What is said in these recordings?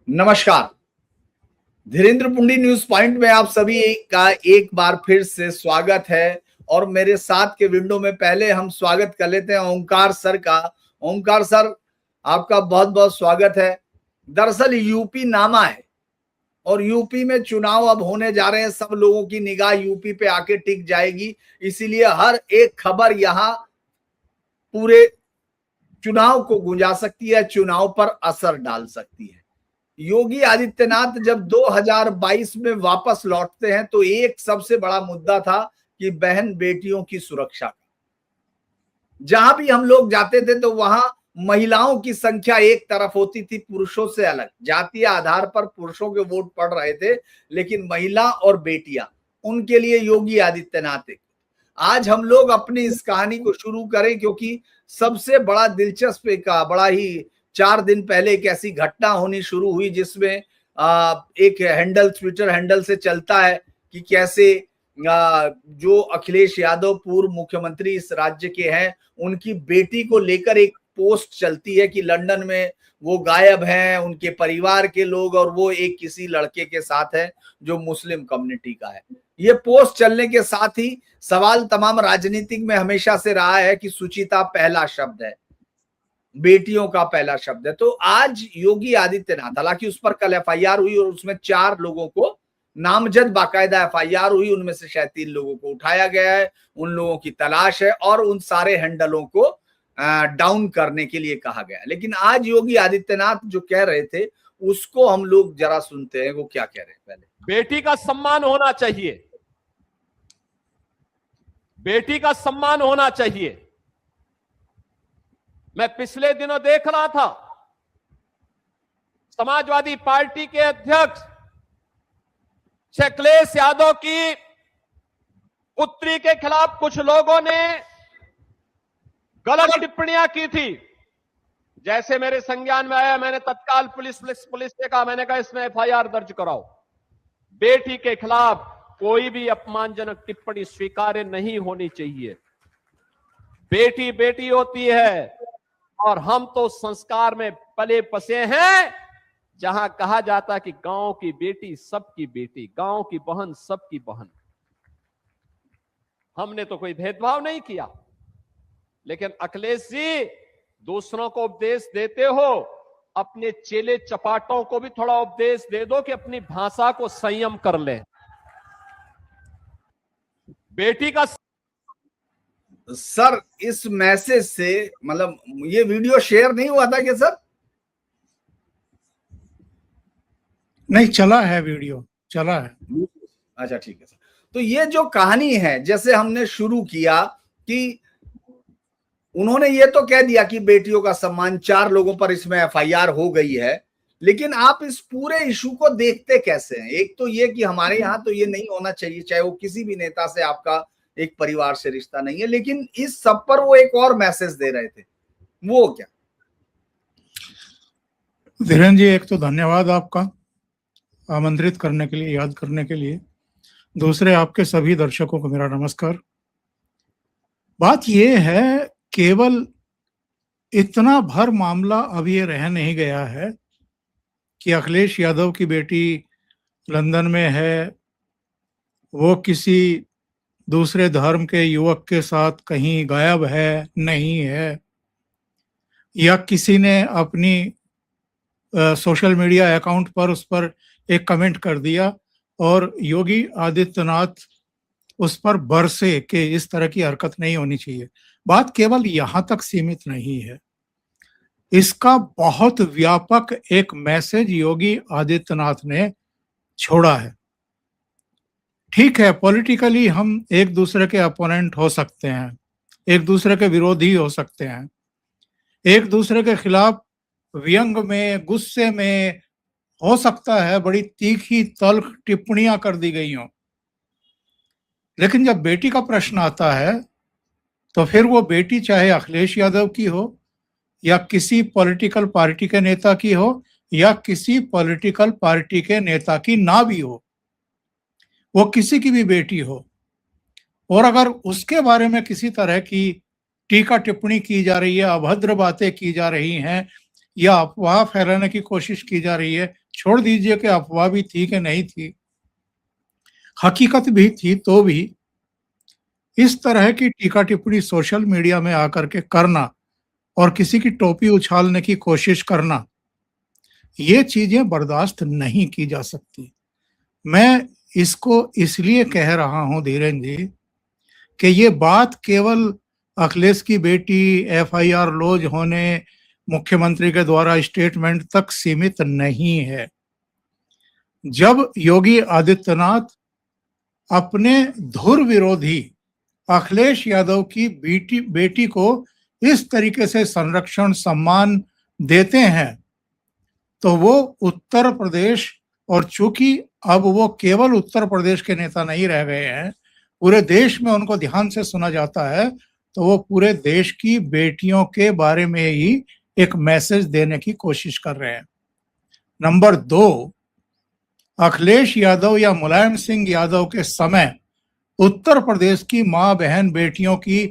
नमस्कार। Dhirendra पुंडी news point में आप सभी का एक बार फिर से स्वागत है। और मेरे साथ के विंडो में पहले हम स्वागत कर लेते हैं ओंकार सर का। ओंकार सर, आपका बहुत बहुत स्वागत है। दरअसल यूपी नामा है और यूपी में चुनाव अब होने जा रहे हैं। सब लोगों की निगाह यूपी पे आके टिक जाएगी, इसीलिए हर एक खबर यहाँ पूरे चुनाव को गुंजा सकती है, चुनाव पर असर डाल सकती है। योगी आदित्यनाथ जब 2022 में वापस लौटते हैं तो एक सबसे बड़ा मुद्दा था कि बहन बेटियों की सुरक्षा। जहां भी हम लोग जाते थे तो वहां महिलाओं की संख्या एक तरफ होती थी, पुरुषों से अलग। जातीय आधार पर पुरुषों के वोट पड़ रहे थे, लेकिन महिला और बेटियां, उनके लिए योगी आदित्यनाथ। आज हम लोग अपनी इस कहानी को शुरू करें, क्योंकि सबसे बड़ा दिलचस्प का बड़ा ही 4 दिन पहले एक ऐसी घटना होनी शुरू हुई जिसमें एक हैंडल, ट्विटर हैंडल से चलता है कि कैसे जो अखिलेश यादव पूर्व मुख्यमंत्री इस राज्य के हैं, उनकी बेटी को लेकर एक पोस्ट चलती है कि लंदन में वो गायब हैं, उनके परिवार के लोग, और वो एक किसी लड़के के साथ है जो मुस्लिम कम्युनिटी का है। ये पोस्ट चलने के साथ ही सवाल तमाम राजनीतिक में हमेशा से रहा है कि सुचिता पहला शब्द है, बेटियों का पहला शब्द है। तो आज योगी आदित्यनाथ, हालांकि उस पर कल एफआईआर हुई और उसमें 4 लोगों को नामजद बाकायदा एफआईआर हुई, उनमें से शायद 3 लोगों को उठाया गया है, उन लोगों की तलाश है और उन सारे हैंडलों को डाउन करने के लिए कहा गया। लेकिन आज योगी आदित्यनाथ जो कह रहे थे उसको हम लोग जरा सुनते हैं, वो क्या कह रहे हैं। पहले, बेटी का सम्मान होना चाहिए, बेटी का सम्मान होना चाहिए। मैं पिछले दिनों देख रहा था, समाजवादी पार्टी के अध्यक्ष अखिलेश यादव की पुत्री के खिलाफ कुछ लोगों ने गलत टिप्पणियां की थी। जैसे मेरे संज्ञान में आया, मैंने तत्काल पुलिस से कहा, मैंने कहा इसमें एफआईआर दर्ज कराओ। बेटी के खिलाफ कोई भी अपमानजनक टिप्पणी स्वीकार्य नहीं होनी चाहिए। बेटी बेटी होती है और हम तो संस्कार में पले बसे हैं, जहां कहा जाता कि गांव की बेटी सबकी बेटी, गांव की बहन सबकी बहन। हमने तो कोई भेदभाव नहीं किया, लेकिन अखिलेश जी दूसरों को उपदेश देते हो, अपने चेले चपाटों को भी थोड़ा उपदेश दे दो कि अपनी भाषा को संयम कर ले। बेटी का सर, इस मैसेज से मतलब ये वीडियो शेयर नहीं हुआ था क्या सर? नहीं, चला है, वीडियो चला है। अच्छा, ठीक है सर। तो ये जो कहानी है, जैसे हमने शुरू किया कि उन्होंने ये तो कह दिया कि बेटियों का सम्मान, 4 लोगों पर इसमें एफआईआर हो गई है, लेकिन आप इस पूरे इशू को देखते कैसे हैं? एक तो ये कि हमारे यहाँ तो ये नहीं होना चाहिए, चाहे वो किसी भी नेता से आपका एक परिवार से रिश्ता नहीं है, लेकिन इस सब पर वो एक और मैसेज दे रहे थे, वो क्या? धीरेन्द्र जी, एक तो धन्यवाद आपका आमंत्रित करने के लिए, याद करने के लिए। दूसरे, आपके सभी दर्शकों को मेरा नमस्कार। बात ये है, केवल इतना भर मामला अब ये रह नहीं गया है कि अखिलेश यादव की बेटी लंदन में है, वो किसी दूसरे धर्म के युवक के साथ कहीं गायब है, नहीं है, या किसी ने अपनी सोशल मीडिया अकाउंट पर उस पर एक कमेंट कर दिया और योगी आदित्यनाथ उस पर बरसे कि इस तरह की हरकत नहीं होनी चाहिए। बात केवल यहां तक सीमित नहीं है, इसका बहुत व्यापक एक मैसेज योगी आदित्यनाथ ने छोड़ा है। ठीक है, पॉलिटिकली हम एक दूसरे के अपोनेंट हो सकते हैं, एक दूसरे के विरोधी हो सकते हैं, एक दूसरे के खिलाफ व्यंग में, गुस्से में हो सकता है बड़ी तीखी तल्ख टिप्पणियां कर दी गई हों, लेकिन जब बेटी का प्रश्न आता है तो फिर वो बेटी चाहे अखिलेश यादव की हो या किसी पॉलिटिकल पार्टी के नेता की हो या किसी पॉलिटिकल पार्टी के नेता की ना भी हो, वो किसी की भी बेटी हो, और अगर उसके बारे में किसी तरह की टीका टिप्पणी की जा रही है, अभद्र बातें की जा रही हैं या अफवाह फैलाने की कोशिश की जा रही है, छोड़ दीजिए कि अफवाह भी थी कि नहीं थी, हकीकत भी थी तो भी इस तरह की टीका टिप्पणी सोशल मीडिया में आकर के करना और किसी की टोपी उछालने की कोशिश करना, ये चीजें बर्दाश्त नहीं की जा सकती। मैं इसको इसलिए कह रहा हूं धीरेन्द्र जी कि ये बात केवल अखिलेश की बेटी, एफआईआर लॉन्च होने, मुख्यमंत्री के द्वारा स्टेटमेंट तक सीमित नहीं है। जब योगी आदित्यनाथ अपने धुर विरोधी अखिलेश यादव की बेटी को इस तरीके से संरक्षण सम्मान देते हैं तो वो उत्तर प्रदेश, और चूंकि अब वो केवल उत्तर प्रदेश के नेता नहीं रह गए हैं, पूरे देश में उनको ध्यान से सुना जाता है, तो वो पूरे देश की बेटियों के बारे में ही एक मैसेज देने की कोशिश कर रहे हैं। नंबर 2, अखिलेश यादव या मुलायम सिंह यादव के समय उत्तर प्रदेश की मां बहन बेटियों की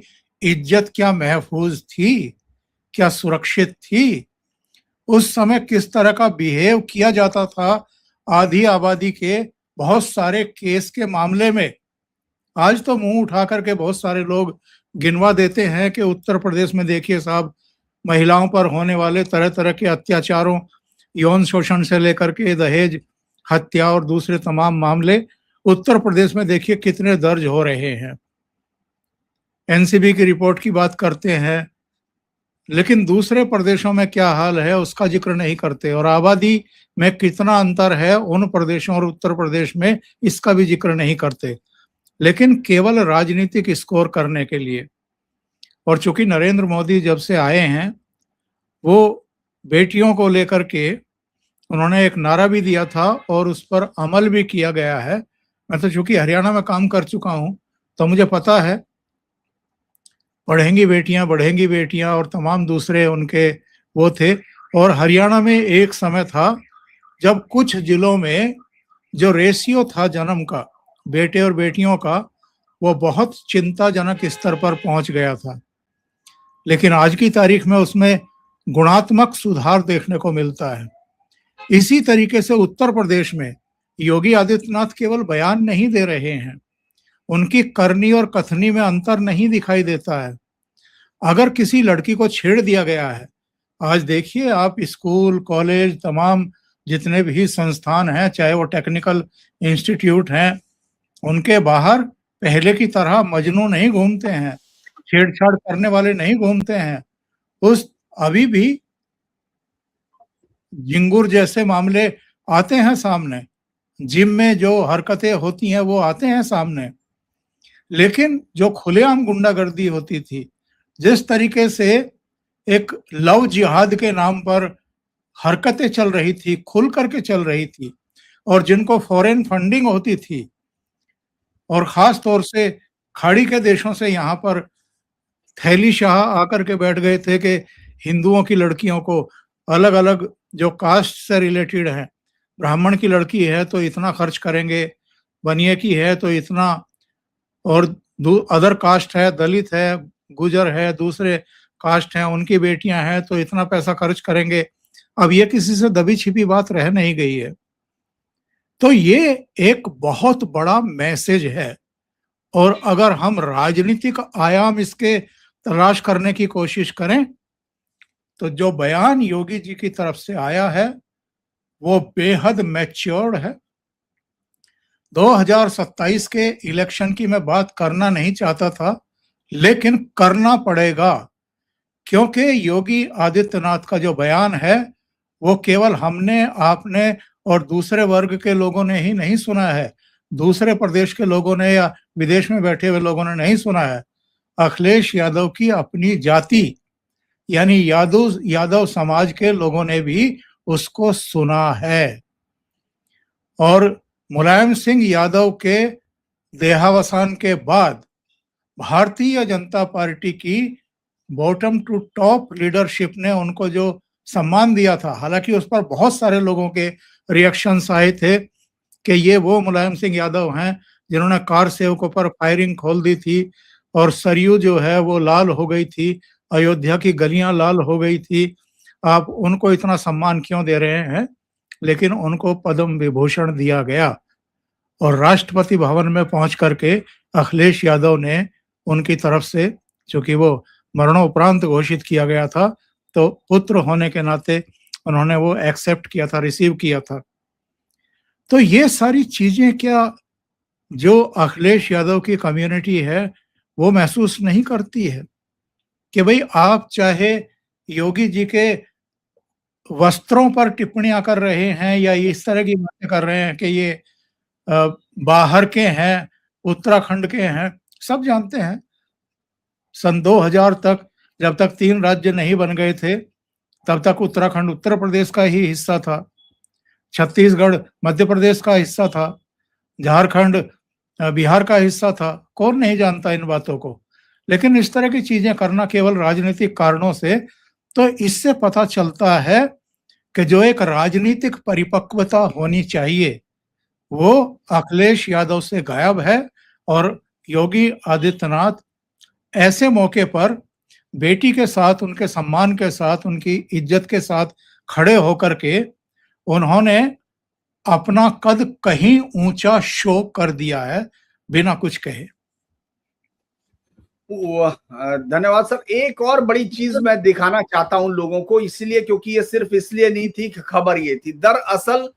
इज्जत क्या महफूज थी, क्या सुरक्षित थी? उस समय किस तरह का बिहेव किया जाता था आधी आबादी के बहुत सारे केस के मामले में? आज तो मुंह उठा करके बहुत सारे लोग गिनवा देते हैं कि उत्तर प्रदेश में देखिए साहब, महिलाओं पर होने वाले तरह तरह के अत्याचारों, यौन शोषण से लेकर के दहेज, हत्या और दूसरे तमाम मामले उत्तर प्रदेश में देखिए कितने दर्ज हो रहे हैं। एनसीबी की रिपोर्ट की बात करते हैं, लेकिन दूसरे प्रदेशों में क्या हाल है उसका जिक्र नहीं करते, और आबादी में कितना अंतर है उन प्रदेशों और उत्तर प्रदेश में, इसका भी जिक्र नहीं करते, लेकिन केवल राजनीतिक स्कोर करने के लिए। और चूंकि नरेंद्र मोदी जब से आए हैं, वो बेटियों को लेकर के उन्होंने एक नारा भी दिया था और उस पर अमल भी किया गया है। मैं तो चूंकि हरियाणा में काम कर चुका हूं तो मुझे पता है, बढ़ेंगी बेटियां और तमाम दूसरे उनके वो थे। और हरियाणा में एक समय था जब कुछ जिलों में जो रेशियो था जन्म का, बेटे और बेटियों का, वो बहुत चिंताजनक स्तर पर पहुंच गया था, लेकिन आज की तारीख में उसमें गुणात्मक सुधार देखने को मिलता है। इसी तरीके से उत्तर प्रदेश में योगी आदित्यनाथ केवल बयान नहीं दे रहे हैं, उनकी करनी और कथनी में अंतर नहीं दिखाई देता है। अगर किसी लड़की को छेड़ दिया गया है, आज देखिए आप स्कूल, कॉलेज, तमाम जितने भी संस्थान हैं, चाहे वो टेक्निकल इंस्टीट्यूट हैं, उनके बाहर पहले की तरह मजनू नहीं घूमते हैं, छेड़छाड़ करने वाले नहीं घूमते हैं। उस अभी भी जिंगुर जैसे मामले आते हैं सामने, जिम में जो हरकतें होती हैं वो आते हैं सामने, लेकिन जो खुलेआम गुंडागर्दी होती थी, जिस तरीके से एक लव जिहाद के नाम पर हरकतें चल रही थी, खुल करके चल रही थी, और जिनको फॉरेन फंडिंग होती थी, और खास तौर से खाड़ी के देशों से यहाँ पर थैली शाह आकर के बैठ गए थे कि हिंदुओं की लड़कियों को अलग अलग जो कास्ट से रिलेटेड है, ब्राह्मण की लड़की है तो इतना खर्च करेंगे, बनिए की है तो इतना, और अदर कास्ट है, दलित है, गुजर है, दूसरे कास्ट हैं, उनकी बेटियां हैं तो इतना पैसा खर्च करेंगे। अब ये किसी से दबी छिपी बात रह नहीं गई है। तो ये एक बहुत बड़ा मैसेज है, और अगर हम राजनीतिक आयाम इसके तलाश करने की कोशिश करें तो जो बयान योगी जी की तरफ से आया है वो बेहद मैच्योर्ड है। 2027 के इलेक्शन की मैं बात करना नहीं चाहता था, लेकिन करना पड़ेगा, क्योंकि योगी आदित्यनाथ का जो बयान है वो केवल हमने, आपने और दूसरे वर्ग के लोगों ने ही नहीं सुना है, दूसरे प्रदेश के लोगों ने या विदेश में बैठे हुए लोगों ने नहीं सुना है। अखिलेश यादव की अपनी जाति यानी यादव समाज के लोगों ने भी उसको सुना है। और मुलायम सिंह यादव के देहावसान के बाद भारतीय जनता पार्टी की बॉटम टू टॉप लीडरशिप ने उनको जो सम्मान दिया था, हालांकि उस पर बहुत सारे लोगों के रिएक्शंस आए थे कि ये वो मुलायम सिंह यादव हैं जिन्होंने कार सेवकों पर फायरिंग खोल दी थी और सरयू जो है वो लाल हो गई थी, अयोध्या की गलियां लाल हो गई थी, आप उनको इतना सम्मान क्यों दे रहे हैं? लेकिन उनको पद्म विभूषण दिया गया और राष्ट्रपति भवन में पहुंच करके अखिलेश यादव ने उनकी तरफ से, चूंकि वो मरणोपरांत घोषित किया गया था, तो पुत्र होने के नाते उन्होंने वो एक्सेप्ट किया था, रिसीव किया था। तो ये सारी चीजें क्या जो अखिलेश यादव की कम्युनिटी है वो महसूस नहीं करती है कि भाई आप चाहे योगी जी के वस्त्रों पर टिप्पणियां कर रहे हैं या इस तरह की बातें कर रहे हैं कि ये बाहर के हैं, उत्तराखंड के हैं, सब जानते हैं सन 2000 तक जब तक 3 राज्य नहीं बन गए थे तब तक उत्तराखंड उत्तर प्रदेश का ही हिस्सा था, छत्तीसगढ़ मध्य प्रदेश का हिस्सा था, झारखंड बिहार का हिस्सा था। कौन नहीं जानता इन बातों को? लेकिन इस तरह की चीजें करना केवल राजनीतिक कारणों से, तो इससे पता चलता है कि जो एक राजनीतिक परिपक्वता होनी चाहिए वो अखिलेश यादव से गायब है। और योगी आदित्यनाथ ऐसे मौके पर बेटी के साथ, उनके सम्मान के साथ, उनकी इज्जत के साथ खड़े होकर के उन्होंने अपना कद कहीं ऊंचा शो कर दिया है बिना कुछ कहे। धन्यवाद सर। एक और बड़ी चीज मैं दिखाना चाहता हूं लोगों को, इसलिए क्योंकि ये सिर्फ इसलिए नहीं थी कि खबर ये थी, दरअसल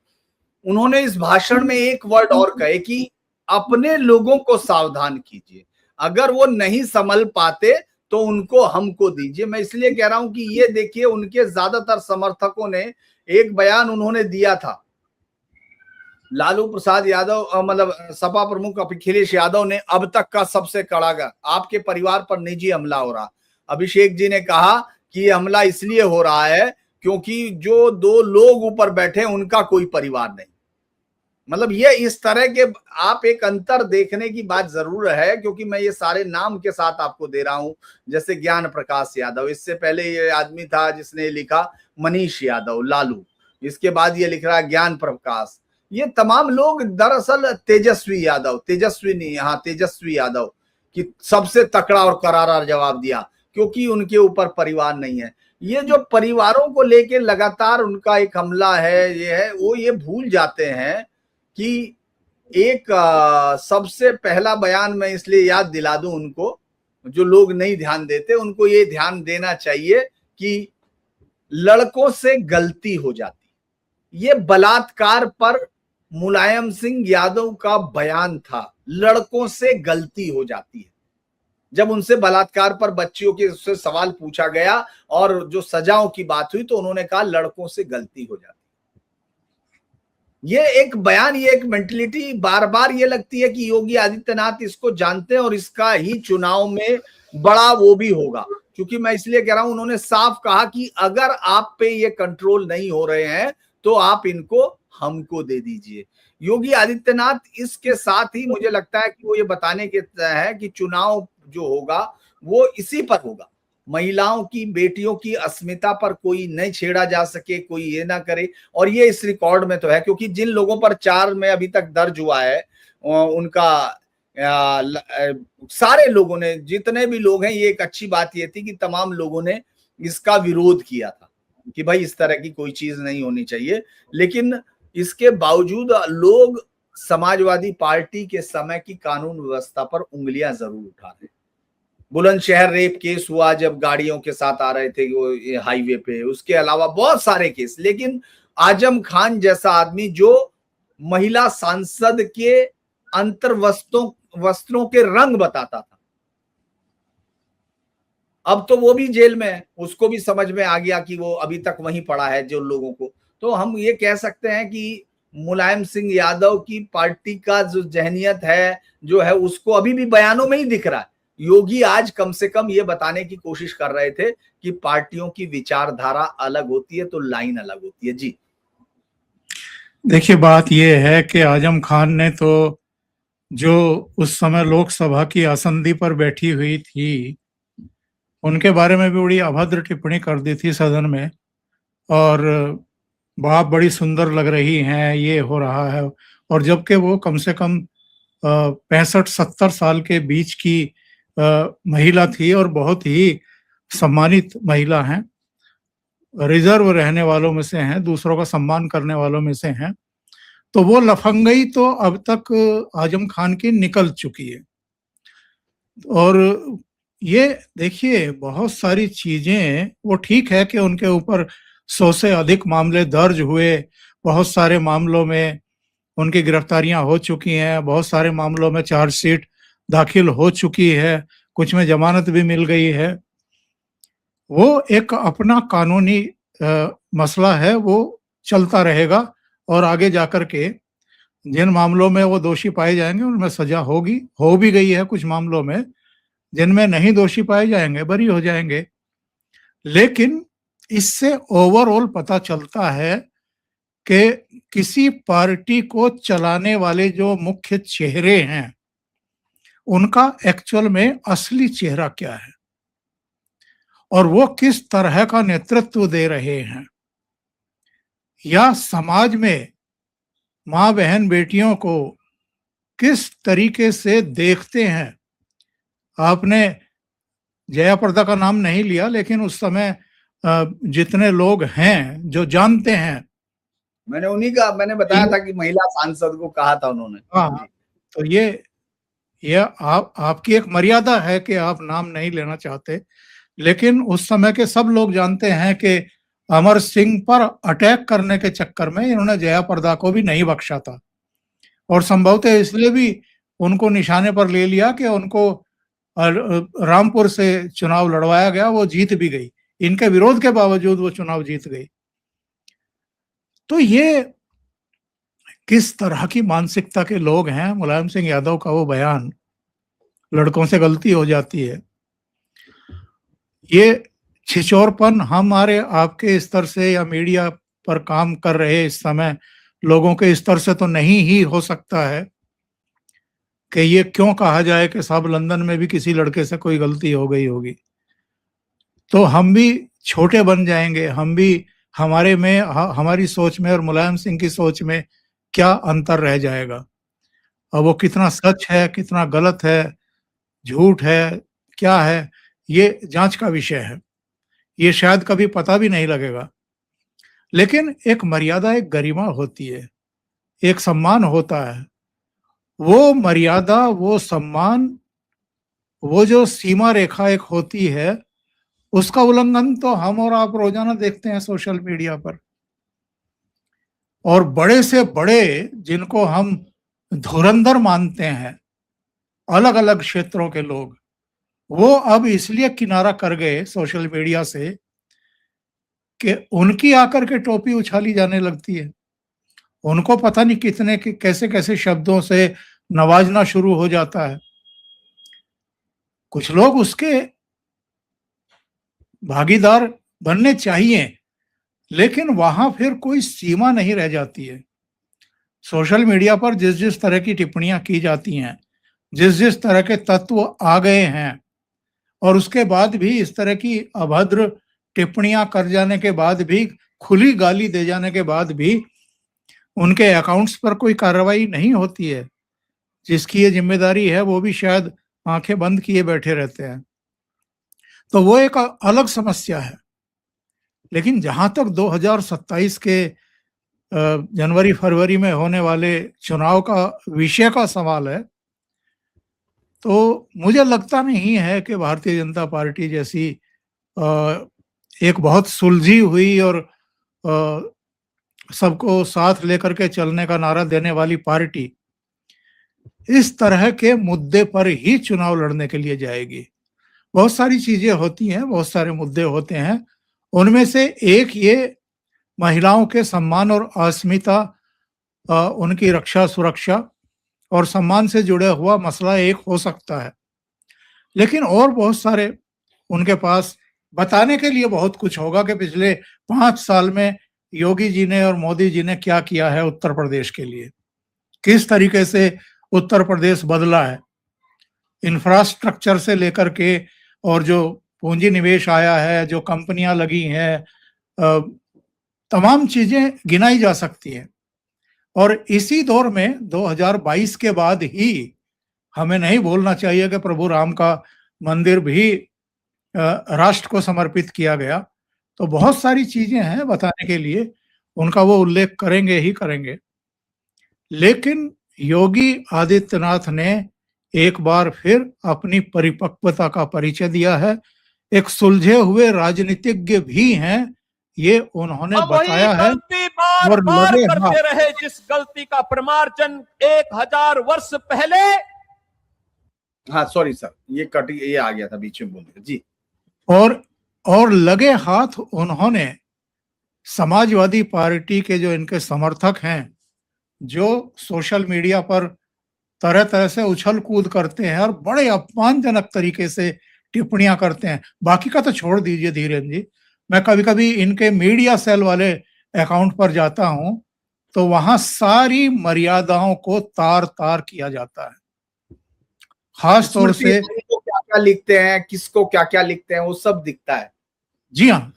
उन्होंने इस भाषण में एक वर्ड और कहे कि अपने लोगों को सावधान कीजिए, अगर वो नहीं संभल पाते तो उनको हमको दीजिए। मैं इसलिए कह रहा हूं कि ये देखिए, उनके ज्यादातर समर्थकों ने एक बयान उन्होंने दिया था, लालू प्रसाद यादव मतलब सपा प्रमुख अखिलेश यादव ने अब तक का सबसे कड़ा आपके परिवार पर निजी हमला हो रहा। अभिषेक जी ने कहा कि ये हमला इसलिए हो रहा है क्योंकि जो 2 लोग ऊपर बैठे उनका कोई परिवार नहीं। मतलब ये इस तरह के आप एक अंतर देखने की बात जरूर है, क्योंकि मैं ये सारे नाम के साथ आपको दे रहा हूं। जैसे ज्ञान प्रकाश यादव, इससे पहले ये आदमी था जिसने लिखा मनीष यादव लालू, इसके बाद ये लिख रहा है ज्ञान प्रकाश। ये तमाम लोग दरअसल तेजस्वी यादव की सबसे तकड़ा और करारा जवाब दिया, क्योंकि उनके ऊपर परिवार नहीं है। ये जो परिवारों को लेके लगातार उनका एक हमला है, ये है, वो ये भूल जाते हैं कि एक सबसे पहला बयान मैं इसलिए याद दिला दूं उनको, जो लोग नहीं ध्यान देते, उनको ये ध्यान देना चाहिए कि लड़कों से गलती हो जाती। ये बलात्कार पर मुलायम सिंह यादव का बयान था, लड़कों से गलती हो जाती है। जब उनसे बलात्कार पर बच्चियों के उससे सवाल पूछा गया और जो सजाओं की बात हुई तो उन्होंने कहा लड़कों से गलती हो जाती। ये एक बयान, ये एक मेंटलिटी बार बार ये लगती है कि योगी आदित्यनाथ इसको जानते हैं और इसका ही चुनाव में बड़ा वो भी होगा। क्योंकि मैं इसलिए कह रहा हूं, उन्होंने साफ कहा कि अगर आप पे ये कंट्रोल नहीं हो रहे हैं तो आप इनको हमको दे दीजिए। योगी आदित्यनाथ इसके साथ ही मुझे लगता है कि वो ये बताने के है कि चुनाव जो होगा वो इसी पर होगा, महिलाओं की, बेटियों की अस्मिता पर कोई नहीं छेड़ा जा सके, कोई ये ना करे। और ये इस रिकॉर्ड में तो है, क्योंकि जिन लोगों पर 4 में अभी तक दर्ज हुआ है उनका सारे लोगों ने, जितने भी लोग हैं, ये एक अच्छी बात ये थी कि तमाम लोगों ने इसका विरोध किया था कि भाई इस तरह की कोई चीज नहीं होनी चाहिए। लेकिन इसके बावजूद लोग समाजवादी पार्टी के समय की कानून व्यवस्था पर उंगलियां जरूर उठा रहे। बुलंदशहर रेप केस हुआ जब गाड़ियों के साथ आ रहे थे वो हाईवे पे, उसके अलावा बहुत सारे केस। लेकिन आजम खान जैसा आदमी जो महिला सांसद के अंतर वस्त्रों के रंग बताता था, अब तो वो भी जेल में है, उसको भी समझ में आ गया कि वो अभी तक वहीं पड़ा है जो लोगों को। तो हम ये कह सकते हैं कि मुलायम सिंह यादव की पार्टी का जो जहनियत है, जो है, उसको अभी भी बयानों में ही दिख रहा है। योगी आज कम से कम ये बताने की कोशिश कर रहे थे कि पार्टियों की विचारधारा अलग होती है तो लाइन अलग होती है। जी देखिए, बात यह है कि आजम खान ने तो जो उस समय लोकसभा की आसंदी पर बैठी हुई थी उनके बारे में भी बड़ी अभद्र टिप्पणी कर दी थी सदन में, और बात बड़ी सुंदर लग रही हैं, ये हो रहा है। और जबकि वो कम से कम 65-70 साल के बीच की महिला थी और बहुत ही सम्मानित महिला हैं। रिजर्व रहने वालों में से हैं, दूसरों का सम्मान करने वालों में से हैं, तो वो लफंगई तो अब तक आजम खान की निकल चुकी है। और ये देखिए बहुत सारी चीजें, वो ठीक है कि उनके ऊपर 100 से अधिक मामले दर्ज हुए, बहुत सारे मामलों में उनकी गिरफ्तारियां हो चुकी हैं, बहुत सारे मामलों में चार्जशीट दाखिल हो चुकी है, कुछ में जमानत भी मिल गई है। वो एक अपना कानूनी मसला है, वो चलता रहेगा और आगे जाकर के जिन मामलों में वो दोषी पाए जाएंगे उनमें सजा होगी, हो भी गई है कुछ मामलों में। जिनमें नहीं दोषी पाए जाएंगे बरी हो जाएंगे। लेकिन इससे ओवरऑल पता चलता है कि किसी पार्टी को चलाने वाले जो मुख्य चेहरे हैं उनका एक्चुअल में असली चेहरा क्या है और वो किस तरह का नेतृत्व दे रहे हैं, या समाज में माँ बहन बेटियों को किस तरीके से देखते हैं। आपने जया प्रदा का नाम नहीं लिया, लेकिन उस समय जितने लोग हैं जो जानते हैं, मैंने बताया था कि महिला सांसद को कहा था उन्होंने। हाँ, तो ये आपकी एक मर्यादा है कि आप नाम नहीं लेना चाहते, लेकिन उस समय के सब लोग जानते हैं कि अमर सिंह पर अटैक करने के चक्कर में इन्होंने जया प्रदा को भी नहीं बख्शा था, और संभवतः इसलिए भी उनको निशाने पर ले लिया कि उनको रामपुर से चुनाव लड़वाया गया, वो जीत भी गई, इनके विरोध के बावजूद वो चुनाव जीत गई। तो ये किस तरह की मानसिकता के लोग हैं। मुलायम सिंह यादव का वो बयान, लड़कों से गलती हो जाती है, ये छिछोरपन हमारे आपके स्तर से या मीडिया पर काम कर रहे इस समय लोगों के स्तर से तो नहीं ही हो सकता है कि ये क्यों कहा जाए कि साहब लंदन में भी किसी लड़के से कोई गलती हो गई होगी, तो हम भी छोटे बन जाएंगे, हम भी हमारे में हमारी सोच में और मुलायम सिंह की सोच में क्या अंतर रह जाएगा। अब वो कितना सच है, कितना गलत है, झूठ है, क्या है, ये जांच का विषय है, ये शायद कभी पता भी नहीं लगेगा। लेकिन एक मर्यादा, एक गरिमा होती है, एक सम्मान होता है। वो मर्यादा, वो सम्मान, वो जो सीमा रेखा एक होती है, उसका उल्लंघन तो हम और आप रोजाना देखते हैं सोशल मीडिया पर। और बड़े से बड़े जिनको हम धुरंधर मानते हैं अलग अलग क्षेत्रों के लोग, वो अब इसलिए किनारा कर गए सोशल मीडिया से कि उनकी आकर के टोपी उछाली जाने लगती है, उनको पता नहीं कितने कैसे कैसे शब्दों से नवाजना शुरू हो जाता है। कुछ लोग उसके भागीदार बनने चाहिए, लेकिन वहां फिर कोई सीमा नहीं रह जाती है। सोशल मीडिया पर जिस जिस तरह की टिप्पणियां की जाती हैं, जिस जिस तरह के तत्व आ गए हैं, और उसके बाद भी इस तरह की अभद्र टिप्पणियां कर जाने के बाद भी, खुली गाली दे जाने के बाद भी उनके अकाउंट्स पर कोई कार्रवाई नहीं होती है। जिसकी ये जिम्मेदारी है वो भी शायद आंखें बंद किए बैठे रहते हैं। तो वो एक अलग समस्या है। लेकिन जहां तक 2027 के जनवरी फरवरी में होने वाले चुनाव का विषय का सवाल है, तो मुझे लगता नहीं है कि भारतीय जनता पार्टी जैसी एक बहुत सुलझी हुई और सबको साथ लेकर के चलने का नारा देने वाली पार्टी इस तरह के मुद्दे पर ही चुनाव लड़ने के लिए जाएगी। बहुत सारी चीजें होती हैं, बहुत सारे मुद्दे होते हैं, उनमें से एक ये महिलाओं के सम्मान और अस्मिता, उनकी रक्षा सुरक्षा और सम्मान से जुड़े हुआ मसला एक हो सकता है। लेकिन और बहुत सारे उनके पास बताने के लिए बहुत कुछ होगा कि पिछले 5 साल में योगी जी ने और मोदी जी ने क्या किया है उत्तर प्रदेश के लिए, किस तरीके से उत्तर प्रदेश बदला है, इंफ्रास्ट्रक्चर से लेकर के, और जो पूंजी निवेश आया है, जो कंपनियां लगी हैं, तमाम चीजें गिनाई जा सकती हैं। और इसी दौर में 2022 के बाद ही हमें नहीं भूलना चाहिए कि प्रभु राम का मंदिर भी राष्ट्र को समर्पित किया गया। तो बहुत सारी चीजें हैं बताने के लिए, उनका वो उल्लेख करेंगे ही करेंगे। लेकिन योगी आदित्यनाथ ने एक बार फिर अपनी परिपक्वता का परिचय दिया है। एक सुलझे हुए राजनीतिज्ञ भी हैं, ये उन्होंने हम वही बताया है। गलती बार और बार लगे करते रहे जिस गलती का प्रमार्जन 1000 वर्ष पहले। हाँ सॉरी सर, ये आ गया था बीच में बोलने जी। और लगे हाथ उन्होंने समाजवादी पार्टी के जो इनके समर्थक हैं, जो सोशल मीडिया पर तरह तरह से उछल कूद करते हैं और बड़े अपमानजनक तरीके से टिप्पणियां करते हैं, बाकी का तो छोड़ दीजिए धीरेन्द्र जी, मैं कभी कभी इनके मीडिया सेल वाले अकाउंट पर जाता हूं तो वहां सारी मर्यादाओं को तार तार किया जाता है। खास तौर से क्या क्या लिखते हैं, किसको क्या क्या लिखते हैं, वो सब दिखता है। जी हाँ,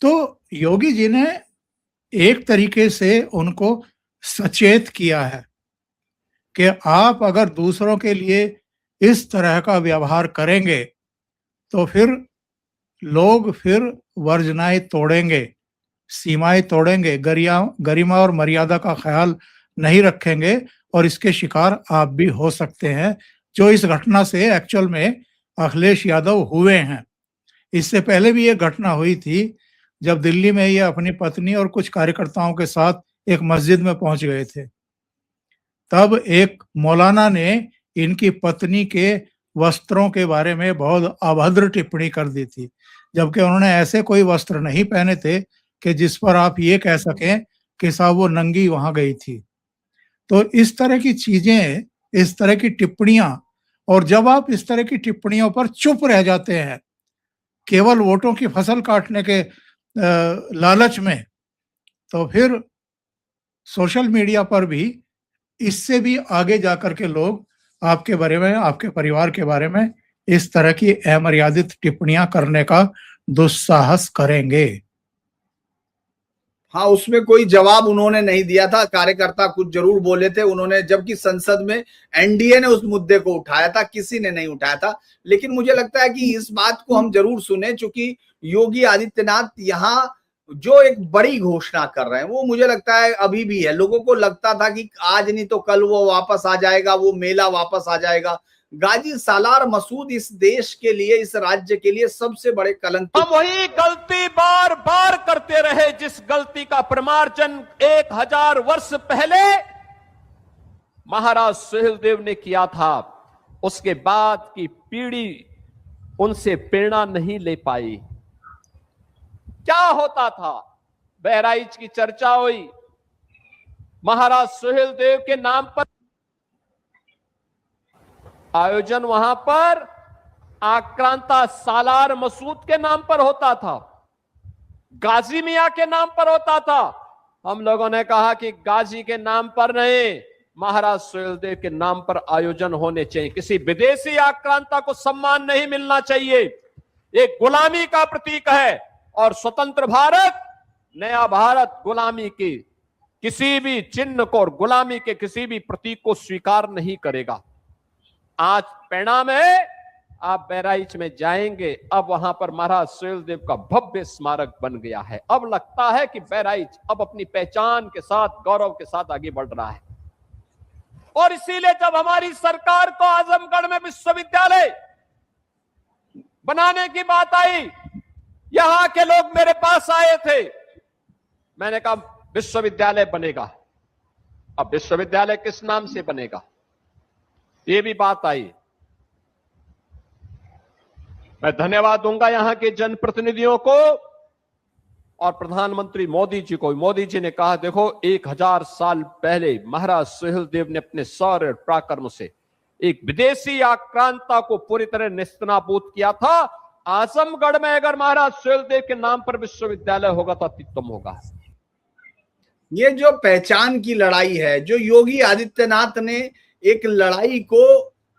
तो योगी जी ने एक तरीके से उनको सचेत किया है कि आप अगर दूसरों के लिए इस तरह का व्यवहार करेंगे तो फिर लोग फिर वर्जनाएं तोड़ेंगे, सीमाएं तोड़ेंगे, गरिमा और मर्यादा का ख्याल नहीं रखेंगे और इसके शिकार आप भी हो सकते हैं, जो इस घटना से एक्चुअल में अखिलेश यादव हुए हैं। इससे पहले भी ये घटना हुई थी जब दिल्ली में ये अपनी पत्नी और कुछ कार्यकर्ताओं के साथ एक मस्जिद में पहुंच गए थे। तब एक मौलाना ने इनकी पत्नी के वस्त्रों के बारे में बहुत अभद्र टिप्पणी कर दी थी, जबकि उन्होंने ऐसे कोई वस्त्र नहीं पहने थे कि जिस पर आप ये कह सकें कि साहब वो नंगी वहां गई थी। तो इस तरह की चीजें, इस तरह की टिप्पणियां, और जब आप इस तरह की टिप्पणियों पर चुप रह जाते हैं केवल वोटों की फसल काटने के लालच में, तो फिर सोशल मीडिया पर भी इससे भी आगे जाकर के लोग आपके बारे में, आपके परिवार के बारे में इस तरह की अमर्यादित टिप्पणियां करने का दुस्साहस करेंगे। हाँ, उसमें कोई जवाब उन्होंने नहीं दिया था। कार्यकर्ता कुछ जरूर बोले थे उन्होंने, जबकि संसद में एनडीए ने उस मुद्दे को उठाया था, किसी ने नहीं उठाया था। लेकिन मुझे लगता है कि इस बात को हम जरूर सुने, चूंकि योगी आदित्यनाथ यहाँ जो एक बड़ी घोषणा कर रहे हैं वो मुझे लगता है अभी भी है। लोगों को लगता था कि आज नहीं तो कल वो वापस आ जाएगा, वो मेला वापस आ जाएगा। गाजी सालार मसूद इस देश के लिए, इस राज्य के लिए सबसे बड़े कलंक। हम वही गलती बार बार करते रहे जिस गलती का प्रमार्जन 1000 वर्ष पहले महाराज सुहेलदेव ने किया था। उसके बाद की पीढ़ी उनसे प्रेरणा नहीं ले पाई। क्या होता था, बहराइच की चर्चा हुई, महाराज सुहेलदेव के नाम पर आयोजन वहां पर आक्रांता सालार मसूद के नाम पर होता था, गाजी मियां के नाम पर होता था। हम लोगों ने कहा कि गाजी के नाम पर नहीं, महाराज सुहेलदेव के नाम पर आयोजन होने चाहिए। किसी विदेशी आक्रांता को सम्मान नहीं मिलना चाहिए। एक गुलामी का प्रतीक है और स्वतंत्र भारत, नया भारत गुलामी के किसी भी चिन्ह को और गुलामी के किसी भी प्रतीक को स्वीकार नहीं करेगा। आज परिणाम है, आप बहराइच में जाएंगे, अब वहां पर महाराज सुहेलदेव का भव्य स्मारक बन गया है। अब लगता है कि बहराइच अब अपनी पहचान के साथ, गौरव के साथ आगे बढ़ रहा है। और इसीलिए जब हमारी सरकार को आजमगढ़ में विश्वविद्यालय बनाने की बात आई, यहां के लोग मेरे पास आए थे, मैंने कहा विश्वविद्यालय बनेगा। अब विश्वविद्यालय किस नाम से बनेगा, ये भी बात आई। मैं धन्यवाद दूंगा यहां के जनप्रतिनिधियों को और प्रधानमंत्री मोदी जी को। मोदी जी ने कहा देखो 1000 साल पहले महाराज सुहेलदेव ने अपने शौर्य पराक्रम से एक विदेशी आक्रांता को पूरी तरह नेस्तनाबूद किया था। आजमगढ़ में अगर महाराज सुहेलदेव के नाम पर विश्वविद्यालय होगा तो अत्युत्तम होगा। ये जो पहचान की लड़ाई है, जो योगी आदित्यनाथ ने एक लड़ाई को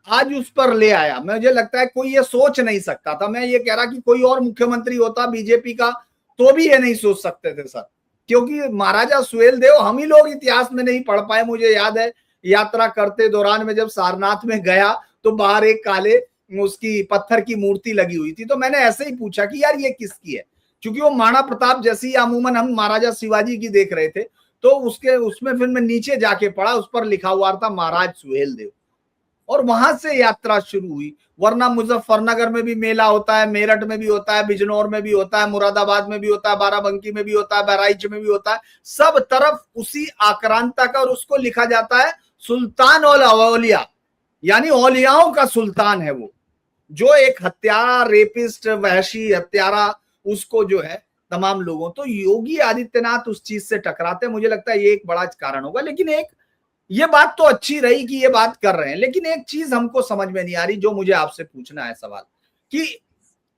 आज उस पर ले आया, मुझे लगता है कोई ये सोच नहीं सकता था। मैं ये कह रहा कि कोई और मुख्यमंत्री होता बीजेपी का तो भी ये नहीं सोच सकते थे सर, क्योंकि महाराजा सुहेलदेव हम ही लोग इतिहास में नहीं पढ़ पाए। मुझे याद है यात्रा करते दौरान में जब सारनाथ में गया तो बाहर एक काले उसकी पत्थर की मूर्ति लगी हुई थी, तो मैंने ऐसे ही पूछा कि यार ये किसकी है, क्योंकि वो महाराणा प्रताप जैसी अमूमन हम महाराजा शिवाजी की देख रहे थे, तो उसमें फिर मैं नीचे जाके पढ़ा, उस पर लिखा हुआ था महाराज सुहेलदेव, और वहां से यात्रा शुरू हुई। वरना मुजफ्फरनगर में भी मेला होता है, मेरठ में भी होता है, बिजनौर में भी होता है, मुरादाबाद में भी होता है, बाराबंकी में भी होता है, बहराइच में भी होता है, सब तरफ उसी आक्रांता का, और उसको लिखा जाता है सुल्तान और औलिया, यानी औलियाओं का सुल्तान है वो, जो एक हत्यारा, रेपिस्ट, वहशी हत्यारा, उसको जो है तमाम लोगों, तो योगी आदित्यनाथ उस चीज से टकराते, मुझे लगता है ये एक बड़ा कारण होगा। लेकिन एक ये बात तो अच्छी रही कि ये बात कर रहे हैं, लेकिन एक चीज हमको समझ में नहीं आ रही, जो मुझे आपसे पूछना है सवाल, कि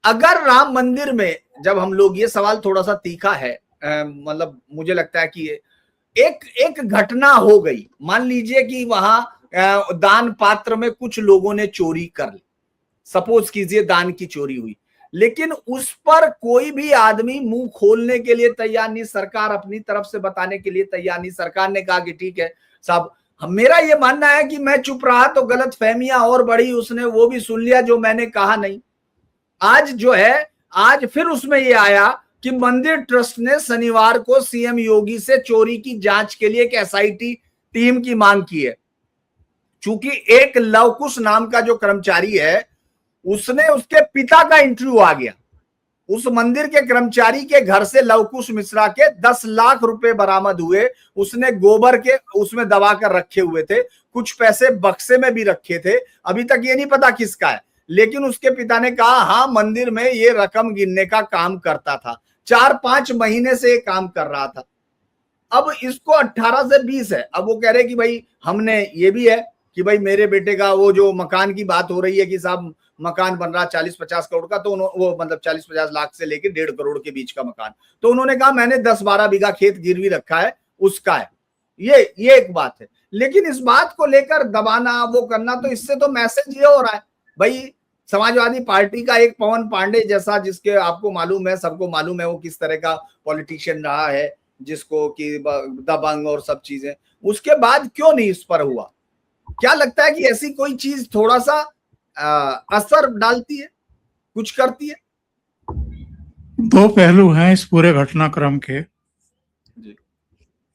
अगर राम मंदिर में, जब हम लोग, ये सवाल थोड़ा सा तीखा है, मतलब मुझे लगता है कि एक घटना हो गई, मान लीजिए कि वहां दान पात्र में कुछ लोगों ने चोरी कर ली, सपोज कीजिए दान की चोरी हुई, लेकिन उस पर कोई भी आदमी मुंह खोलने के लिए तैयार नहीं, सरकार अपनी तरफ से बताने के लिए तैयार नहीं। सरकार ने कहा कि ठीक है साहब, मेरा ये मानना है कि मैं चुप रहा तो गलत फहमियां और बढ़ी, उसने वो भी सुन लिया जो मैंने कहा नहीं। आज जो है, आज फिर उसमें ये आया कि मंदिर ट्रस्ट ने शनिवार को सीएम योगी से चोरी की जांच के लिए एक एसआईटी टीम की मांग की है। चूंकि एक लवकुश नाम का जो कर्मचारी है, उसने, उसके पिता का इंटरव्यू आ गया, उस मंदिर के कर्मचारी के घर से लवकुश मिश्रा के 10 लाख रुपए बरामद हुए। उसने गोबर के उसमें दबा कर रखे हुए थे, कुछ पैसे बक्से में भी रखे थे, अभी तक ये नहीं पता किसका है, लेकिन उसके पिता ने कहा हाँ मंदिर में ये रकम गिनने का काम करता था, 4-5 महीने से ये काम कर रहा था। अब इसको 18 से 20 है, अब वो कह रहे कि भाई हमने, ये भी है कि भाई मेरे बेटे का वो जो मकान की बात हो रही है कि साहब मकान बन रहा 40-50 करोड़ का, तो वो मतलब 40-50 लाख से लेके 1.5 करोड़ के बीच का मकान, तो उन्होंने कहा मैंने 10-12 बीघा खेत गिरवी रखा है, उसका है। ये एक बात है, लेकिन इस बात को लेकर दबाना, वो करना, तो इससे तो मैसेज ये हो रहा है भाई, समाजवादी पार्टी का एक पवन पांडे जैसा, जिसके आपको मालूम है, सबको मालूम है वो किस तरह का पॉलिटिशियन रहा है, जिसको कि दबंग और सब चीजें, उसके बाद क्यों नहीं इस पर हुआ? क्या लगता है कि ऐसी कोई चीज थोड़ा सा असर डालती है, कुछ करती है? दो पहलू हैं इस पूरे घटनाक्रम के।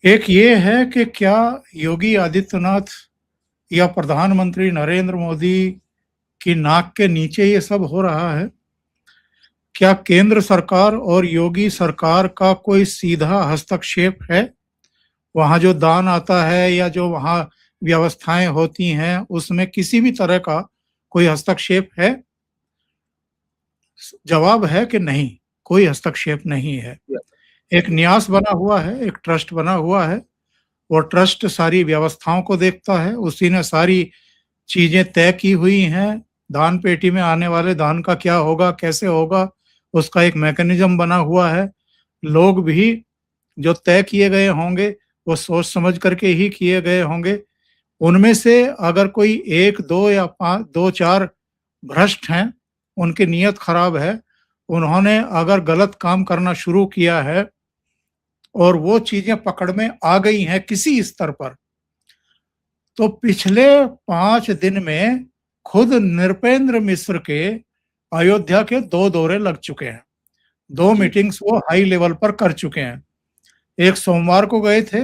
एक ये है कि क्या योगी आदित्यनाथ या प्रधानमंत्री नरेंद्र मोदी की नाक के नीचे ये सब हो रहा है? क्या केंद्र सरकार और योगी सरकार का कोई सीधा हस्तक्षेप है? वहां जो दान आता है या जो वहां व्यवस्थाएं होती हैं, उसमें किसी भी तरह का कोई हस्तक्षेप है? जवाब है कि नहीं, कोई हस्तक्षेप नहीं है। एक न्यास बना हुआ है, एक ट्रस्ट बना हुआ है, वो ट्रस्ट सारी व्यवस्थाओं को देखता है, उसी ने सारी चीजें तय की हुई हैं। दान पेटी में आने वाले दान का क्या होगा, कैसे होगा, उसका एक मैकेनिज्म बना हुआ है। लोग भी जो तय किए गए होंगे वो सोच समझ करके ही किए गए होंगे। उनमें से अगर कोई 1, 2 या 5, 2-4 भ्रष्ट हैं, उनकी नीयत खराब है, उन्होंने अगर गलत काम करना शुरू किया है और वो चीजें पकड़ में आ गई हैं किसी स्तर पर, तो पिछले 5 दिन में खुद नृपेंद्र मिश्र के अयोध्या के 2 दौरे लग चुके हैं, 2 मीटिंग्स वो हाई लेवल पर कर चुके हैं। एक सोमवार को गए थे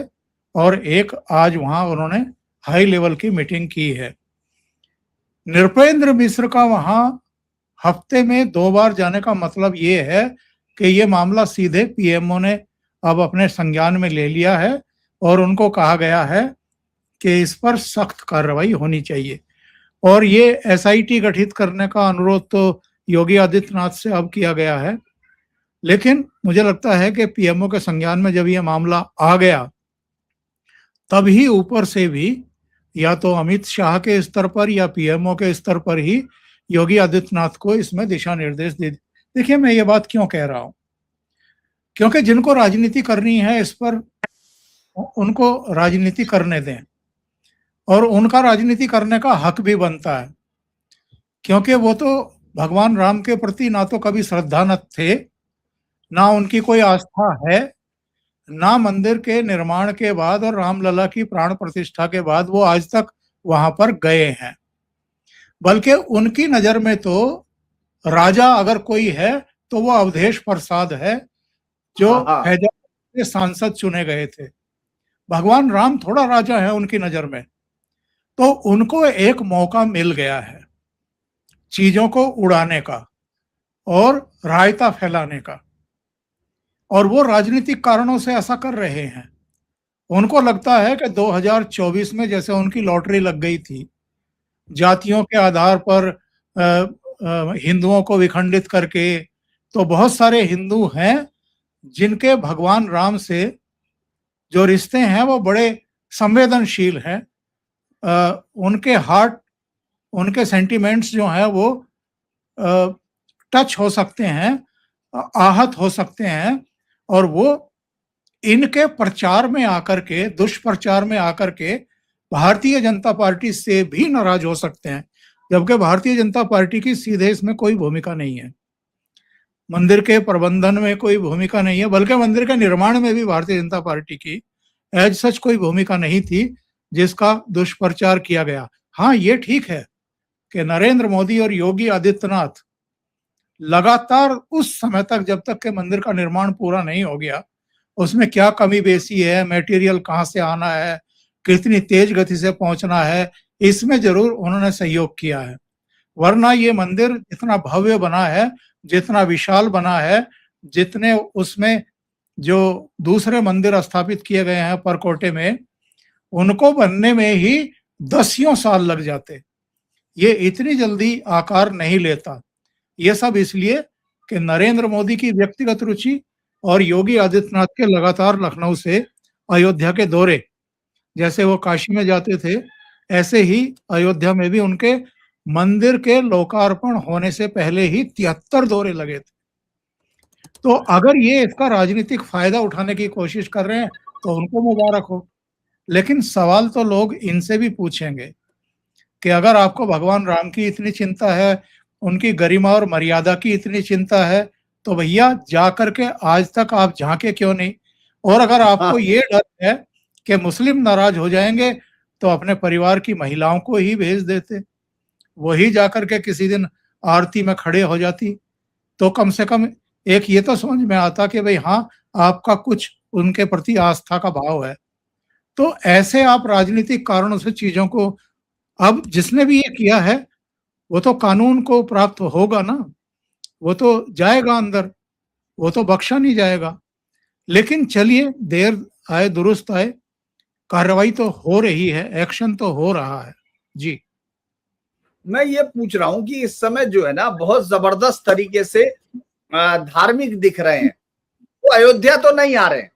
और एक आज वहां उन्होंने हाई लेवल की मीटिंग की है। नृपेंद्र मिश्र का वहां हफ्ते में 2 बार जाने का मतलब ये है कि ये मामला सीधे पीएमओ ने अब अपने संज्ञान में ले लिया है और उनको कहा गया है कि इस पर सख्त कार्रवाई होनी चाहिए। और ये एसआईटी गठित करने का अनुरोध तो योगी आदित्यनाथ से अब किया गया है, लेकिन मुझे लगता है कि पीएमओ के संज्ञान में जब ये मामला आ गया, तभी ऊपर से भी या तो अमित शाह के स्तर पर या पीएमओ के स्तर पर ही योगी आदित्यनाथ को इसमें दिशा निर्देश दे। देखिए, मैं ये बात क्यों कह रहा हूं, क्योंकि जिनको राजनीति करनी है इस पर उनको राजनीति करने दें, और उनका राजनीति करने का हक भी बनता है, क्योंकि वो तो भगवान राम के प्रति ना तो कभी श्रद्धा न थे, ना उनकी कोई आस्था है, ना मंदिर के निर्माण के बाद और रामलला की प्राण प्रतिष्ठा के बाद वो आज तक वहां पर गए हैं। बल्कि उनकी नजर में तो राजा अगर कोई है तो वो अवधेश प्रसाद है, जो हाँ। फैजाबाद से सांसद चुने गए थे। भगवान राम थोड़ा राजा है उनकी नजर में, तो उनको एक मौका मिल गया है चीजों को उड़ाने का और रायता फैलाने का, और वो राजनीतिक कारणों से ऐसा कर रहे हैं। उनको लगता है कि 2024 में जैसे उनकी लॉटरी लग गई थी, जातियों के आधार पर हिंदुओं को विखंडित करके, तो बहुत सारे हिंदू हैं जिनके भगवान राम से जो रिश्ते हैं वो बड़े संवेदनशील हैं। उनके हार्ट, उनके सेंटिमेंट्स जो हैं वो टच हो सकते हैं, आहत हो सकते हैं, और वो इनके प्रचार में आकर के, दुष्प्रचार में आकर के भारतीय जनता पार्टी से भी नाराज हो सकते हैं, जबकि भारतीय जनता पार्टी की सीधे इसमें कोई भूमिका नहीं है। मंदिर के प्रबंधन में कोई भूमिका नहीं है, बल्कि मंदिर के निर्माण में भी भारतीय जनता पार्टी की एज सच कोई भूमिका नहीं थी जिसका दुष्प्रचार किया गया। हाँ, ये ठीक है कि नरेंद्र मोदी और योगी आदित्यनाथ लगातार उस समय तक, जब तक के मंदिर का निर्माण पूरा नहीं हो गया, उसमें क्या कमी बेसी है, मटेरियल कहाँ से आना है, कितनी तेज गति से पहुंचना है, इसमें जरूर उन्होंने सहयोग किया है। वरना ये मंदिर जितना भव्य बना है, जितना विशाल बना है, जितने उसमें जो दूसरे मंदिर स्थापित किए गए हैं परकोटे में, उनको बनने में ही 10 साल लग जाते। ये इतनी जल्दी आकार नहीं लेता। ये सब इसलिए कि नरेंद्र मोदी की व्यक्तिगत रुचि और योगी आदित्यनाथ के लगातार लखनऊ से अयोध्या के दौरे, जैसे वो काशी में जाते थे, ऐसे ही अयोध्या में भी उनके मंदिर के लोकार्पण होने से पहले ही 73 दौरे लगे थे। तो अगर ये इसका राजनीतिक फायदा उठाने की कोशिश कर रहे हैं तो उनको मुबारक हो, लेकिन सवाल तो लोग इनसे भी पूछेंगे कि अगर आपको भगवान राम की इतनी चिंता है, उनकी गरिमा और मर्यादा की इतनी चिंता है, तो भैया जाकर के आज तक आप झांके क्यों नहीं? और अगर आपको ये डर है कि मुस्लिम नाराज हो जाएंगे, तो अपने परिवार की महिलाओं को ही भेज देते, वही जाकर के किसी दिन आरती में खड़े हो जाती, तो कम से कम एक ये तो समझ में आता कि भाई हाँ, आपका कुछ उनके प्रति आस्था का भाव है। तो ऐसे आप राजनीतिक कारणों से चीजों को, अब जिसने भी ये किया है वो तो कानून को प्राप्त होगा ना, वो तो जाएगा अंदर, वो तो बख्शा नहीं जाएगा। लेकिन चलिए, देर आए दुरुस्त आए, कार्रवाई तो हो रही है, एक्शन तो हो रहा है। जी, मैं ये पूछ रहा हूं कि इस समय जो है ना बहुत जबरदस्त तरीके से धार्मिक दिख रहे हैं, वो अयोध्या तो नहीं आ रहे,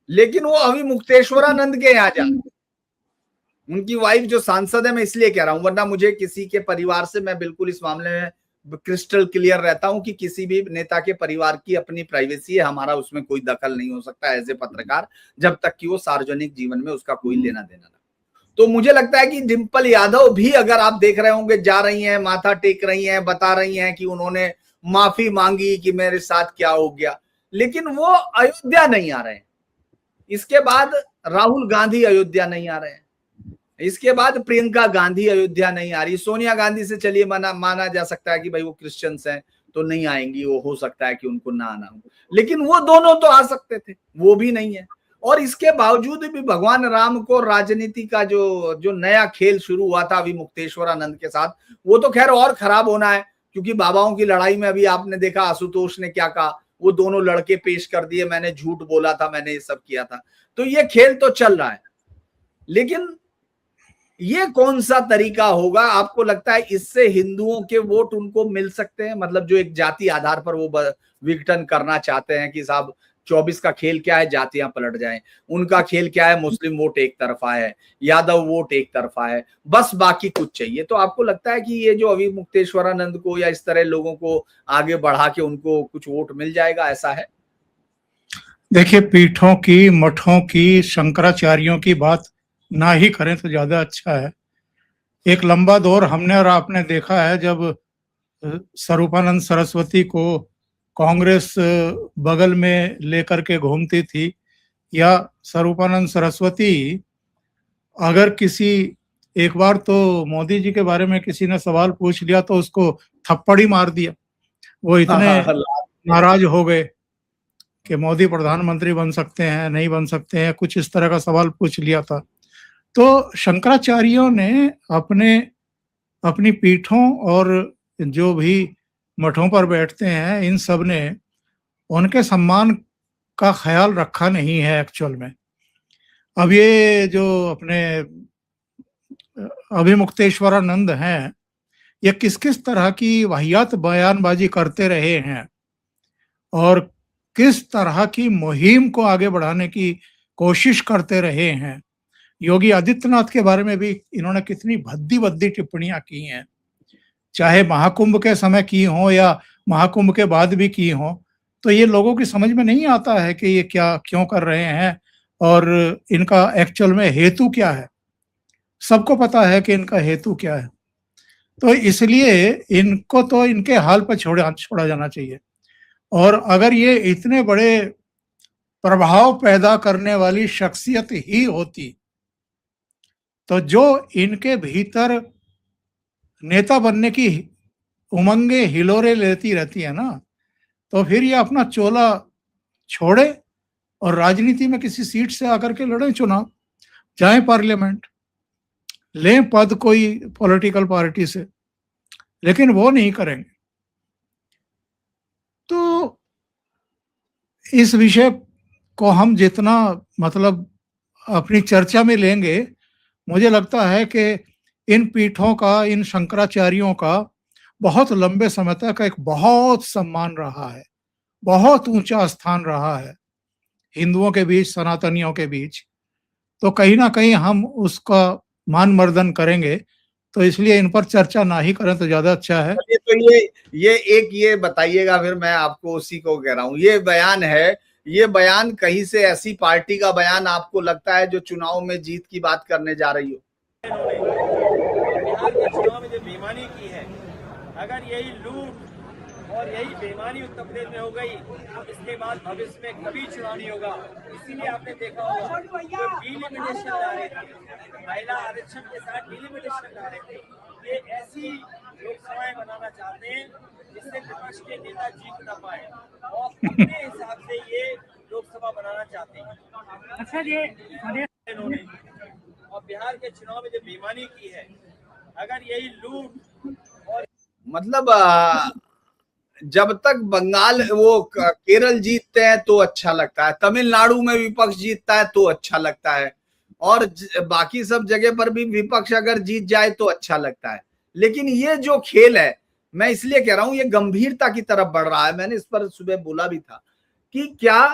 लेकिन वो अभी मुक्तेश्वरानंद के यहाँ जा, उनकी वाइफ जो सांसद है, मैं इसलिए कह रहा हूं, वरना मुझे किसी के परिवार से, मैं बिल्कुल इस मामले में क्रिस्टल क्लियर रहता हूं कि किसी भी नेता के परिवार की अपनी प्राइवेसी है, हमारा उसमें कोई दखल नहीं हो सकता एज ए पत्रकार, जब तक कि वो सार्वजनिक जीवन में उसका कोई लेना देना ना। तो मुझे लगता है कि डिंपल यादव भी, अगर आप देख रहे होंगे, जा रही हैं, माथा टेक रही हैं, बता रही हैं कि उन्होंने माफी मांगी कि मेरे साथ क्या हो गया, लेकिन वो अयोध्या नहीं आ रहे हैं। इसके बाद राहुल गांधी अयोध्या नहीं आ रहे हैं, इसके बाद प्रियंका गांधी अयोध्या नहीं आ रही। सोनिया गांधी से चलिए माना जा सकता है कि भाई वो क्रिश्चियंस हैं तो नहीं आएंगी, वो हो सकता है कि उनको ना आना हो, लेकिन वो दोनों तो आ सकते थे, वो भी नहीं है। और इसके बावजूद भी भगवान राम को राजनीति का जो नया खेल शुरू हुआ था अभी मुक्तेश्वरानंद के साथ, वो तो खैर और खराब होना है, क्योंकि बाबाओं की लड़ाई में अभी आपने देखा आशुतोष ने क्या कहा, वो दोनों लड़के पेश कर दिए, मैंने झूठ बोला था, मैंने ये सब किया था। तो ये खेल तो चल रहा है, लेकिन ये कौन सा तरीका होगा? आपको लगता है इससे हिंदुओं के वोट उनको मिल सकते हैं? मतलब जो एक जाति आधार पर वो विघटन करना चाहते हैं कि साहब 24 का खेल क्या है, जातियां पलट जाएं, उनका खेल क्या है, मुस्लिम वोट एक तरफा है, यादव वोट एक तरफा है, बस बाकी कुछ चाहिए। तो आपको लगता है कि ये जो अभी मुक्तेश्वरानंद को या इस तरह लोगों को आगे बढ़ा के उनको कुछ वोट मिल जाएगा, ऐसा है? देखिए, पीठों की, मठों की, शंकराचार्यों की बात ना ही करें तो ज्यादा अच्छा है। एक लंबा दौर हमने और आपने देखा है, जब स्वरूपानंद सरस्वती को कांग्रेस बगल में लेकर के घूमती थी, या स्वरूपानंद सरस्वती अगर किसी, एक बार तो मोदी जी के बारे में किसी ने सवाल पूछ लिया तो उसको थप्पड़ ही मार दिया, वो इतने नाराज हो गए। कि मोदी प्रधानमंत्री बन सकते हैं, नहीं बन सकते हैं, कुछ इस तरह का सवाल पूछ लिया था। तो शंकराचार्यों ने अपनी पीठों और जो भी मठों पर बैठते हैं, इन सब ने उनके सम्मान का ख्याल रखा नहीं है एक्चुअल में। अब ये जो अपने अभिमुक्तेश्वरानंद हैं, ये किस किस तरह की वाहियात बयानबाजी करते रहे हैं और किस तरह की मुहिम को आगे बढ़ाने की कोशिश करते रहे हैं। योगी आदित्यनाथ के बारे में भी इन्होंने कितनी भद्दी भद्दी टिप्पणियां की हैं, चाहे महाकुंभ के समय की हो या महाकुंभ के बाद भी की हो। तो ये लोगों की समझ में नहीं आता है कि ये क्या क्यों कर रहे हैं और इनका एक्चुअल में हेतु क्या है। सबको पता है कि इनका हेतु क्या है, तो इसलिए इनको तो इनके हाल पर छोड़ा जाना चाहिए। और अगर ये इतने बड़े प्रभाव पैदा करने वाली शख्सियत ही होती तो जो इनके भीतर नेता बनने की उमंगे हिलोरे लेती रहती है ना, तो फिर ये अपना चोला छोड़े और राजनीति में किसी सीट से आकर के लड़े चुनाव, जाए पार्लियामेंट, लें पद कोई पॉलिटिकल पार्टी से, लेकिन वो नहीं करेंगे। तो इस विषय को हम जितना मतलब अपनी चर्चा में लेंगे, मुझे लगता है कि इन पीठों का, इन शंकराचार्यों का बहुत लंबे समय तक एक बहुत सम्मान रहा है, बहुत ऊंचा स्थान रहा है हिंदुओं के बीच, सनातनियों के बीच। तो कहीं ना कहीं हम उसका मान मर्दन करेंगे, तो इसलिए इन पर चर्चा ना ही करें तो ज्यादा अच्छा है। तो ये बताइएगा, फिर मैं आपको उसी को कह रहा हूँ, ये बयान कहीं से ऐसी पार्टी का बयान आपको लगता है जो चुनाव में जीत की बात करने जा रही हो? बिहार के चुनाव में जो बेईमानी की है, अगर यही लूट और यही बेईमानी उत्तर प्रदेश में हो गई तो इसके बाद भविष्य में कभी चुनाव नहीं होगा। इसीलिए आपने देखा होगा जो डिलिमिटेशन ला रहे थे, महिला आरक्षण के साथ डिलिमिटेशन ला रहे थे, ये ऐसी लोकसभाएं बनाना चाहते हैं जिससे विपक्ष के नेता जीत न पाए और अपने हिसाब से ये लोकसभा बनाना चाहते हैं। अच्छा, ये इन्होंने और बिहार के चुनाव में जो बेईमानी की है, अगर यही लूट और मतलब जब तक बंगाल वो केरल जीतते हैं तो अच्छा लगता है, तमिलनाडु में विपक्ष जीतता है तो अच्छा लगता है, और बाकी सब जगह पर भी विपक्ष अगर जीत जाए तो अच्छा लगता है। लेकिन ये जो खेल है, मैं इसलिए कह रहा हूं, ये गंभीरता की तरफ बढ़ रहा है। मैंने इस पर सुबह बोला भी था कि क्या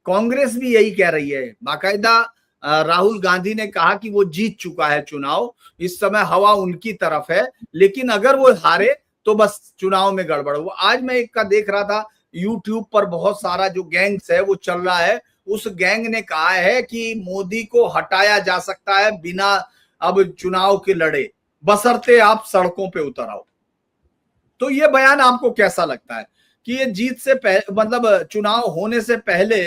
कांग्रेस भी यही कह रही है। बाकायदा राहुल गांधी ने कहा कि वो जीत चुका है चुनाव, इस समय हवा उनकी तरफ है, लेकिन अगर वो हारे तो बस चुनाव में गड़बड़। वो आज मैं एक का देख रहा था यूट्यूब पर, बहुत सारा जो गैंग्स है वो चल रहा है, उस गैंग ने कहा है कि मोदी को हटाया जा सकता है बिना अब चुनाव के लड़े, बशर्ते आप सड़कों पे उतर आओ। तो ये बयान आपको कैसा लगता है कि ये जीत से मतलब चुनाव होने से पहले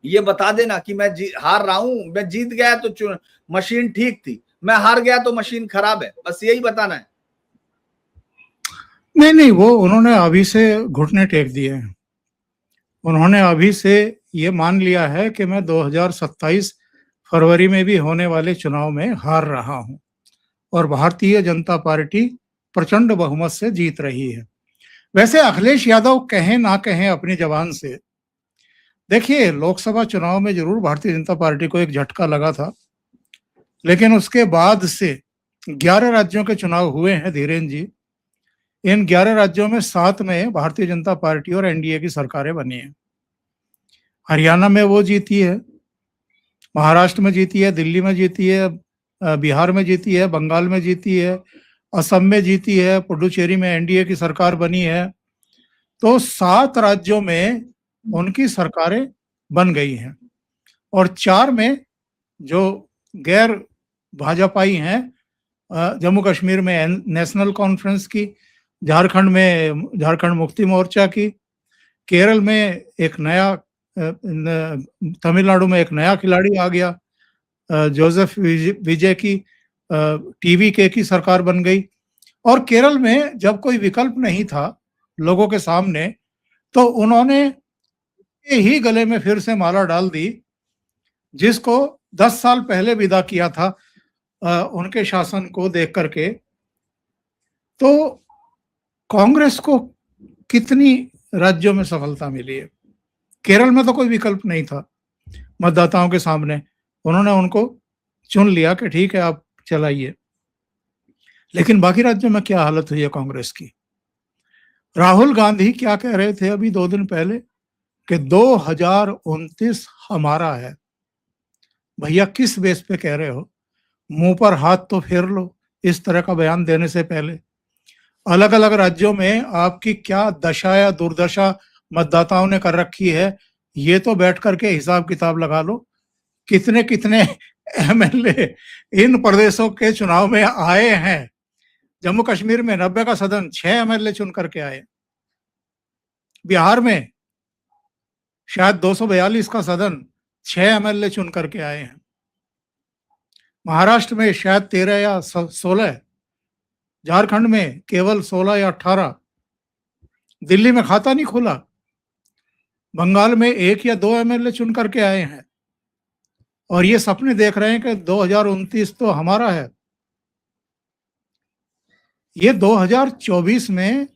ये बता देना कि मैं हार रहा हूं, मैं जीत गया तो मशीन ठीक थी, मैं हार गया तो मशीन खराब है, बस यही बताना है? नहीं, वो उन्होंने अभी से घुटने टेक दिए हैं। उन्होंने अभी से ये मान लिया है कि मैं 2027 फरवरी में भी होने वाले चुनाव में हार रहा हूं और भारतीय जनता पार्टी प्रचंड बहुमत से जीत रही है। वैसे अखिलेश यादव कहें ना कहें अपनी जबान से, देखिए लोकसभा चुनाव में जरूर भारतीय जनता पार्टी को एक झटका लगा था, लेकिन उसके बाद से 11 राज्यों के चुनाव हुए हैं धीरेन्द्र जी। इन 11 राज्यों में 7 में भारतीय जनता पार्टी और एनडीए की सरकारें बनी हैं। हरियाणा में वो जीती है, महाराष्ट्र में जीती है, दिल्ली में जीती है, बिहार में जीती है, बंगाल में जीती है, असम में जीती है, पुडुचेरी में एनडीए की सरकार बनी है। तो 7 राज्यों में उनकी सरकारें बन गई हैं और 4 में जो गैर भाजपाई हैं, जम्मू कश्मीर में नेशनल कॉन्फ्रेंस की, झारखंड में झारखंड मुक्ति मोर्चा की, केरल में एक नया, तमिलनाडु में एक नया खिलाड़ी आ गया, जोसेफ विजय की टीवीके की सरकार बन गई। और केरल में जब कोई विकल्प नहीं था लोगों के सामने, तो उन्होंने के ही गले में फिर से माला डाल दी, जिसको 10 साल पहले विदा किया था उनके शासन को देख करके। तो कांग्रेस को कितनी राज्यों में सफलता मिली है। केरल में तो कोई विकल्प नहीं था मतदाताओं के सामने, उन्होंने उनको चुन लिया कि ठीक है आप चलाइए। लेकिन बाकी राज्यों में क्या हालत हुई है कांग्रेस की। राहुल गांधी क्या कह रहे थे अभी 2 दिन पहले कि 2029 हमारा है। भैया किस बेस पे कह रहे हो? मुंह पर हाथ तो फेर लो इस तरह का बयान देने से पहले। अलग अलग राज्यों में आपकी क्या दशा या दुर्दशा मतदाताओं ने कर रखी है, ये तो बैठ करके हिसाब किताब लगा लो। कितने कितने एमएलए इन प्रदेशों के चुनाव में आए हैं। जम्मू कश्मीर में 90 का सदन 6 एमएलए चुन करके आए। बिहार में शायद 242 का सदन 6 एमएलए चुन करके आए हैं। महाराष्ट्र में शायद 13 या 16, झारखंड में केवल 16 या 18, दिल्ली में खाता नहीं खुला, बंगाल में 1 या 2 एमएलए चुन करके आए हैं। और ये सपने देख रहे हैं कि 2029 तो हमारा है। ये 2024 में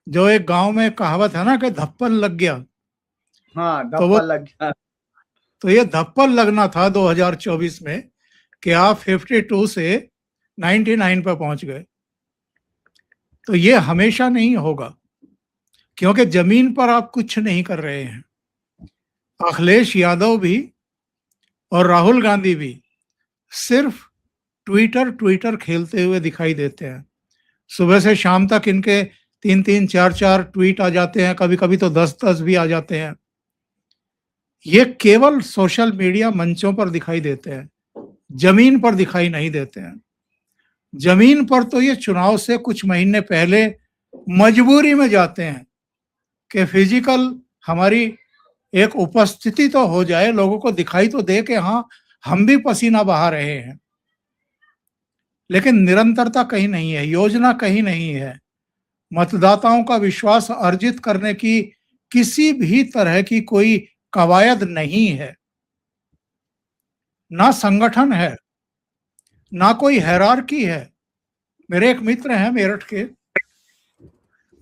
जो एक गांव में कहावत है ना कि धप्पल लग गया, हाँ धप्पल लग गया, तो ये धप्पल लगना था 2024 में कि आप 52 से 99 पर पहुंच गए। तो ये हमेशा नहीं होगा, क्योंकि जमीन पर आप कुछ नहीं कर रहे हैं। अखिलेश यादव भी और राहुल गांधी भी सिर्फ ट्विटर खेलते हुए दिखाई देते हैं। सुबह से शाम तक इनके 3-3, 4-4 ट्वीट आ जाते हैं, कभी कभी तो 10-10 भी आ जाते हैं। ये केवल सोशल मीडिया मंचों पर दिखाई देते हैं, जमीन पर दिखाई नहीं देते हैं। जमीन पर तो ये चुनाव से कुछ महीने पहले मजबूरी में जाते हैं कि फिजिकल हमारी एक उपस्थिति तो हो जाए, लोगों को दिखाई तो दे कि हाँ हम भी पसीना बहा रहे हैं। लेकिन निरंतरता कहीं नहीं है, योजना कहीं नहीं है। मतदाताओं का विश्वास अर्जित करने की किसी भी तरह की कोई कवायद नहीं है। ना संगठन है, ना कोई हायरार्की है। मेरे एक मित्र हैं मेरठ के,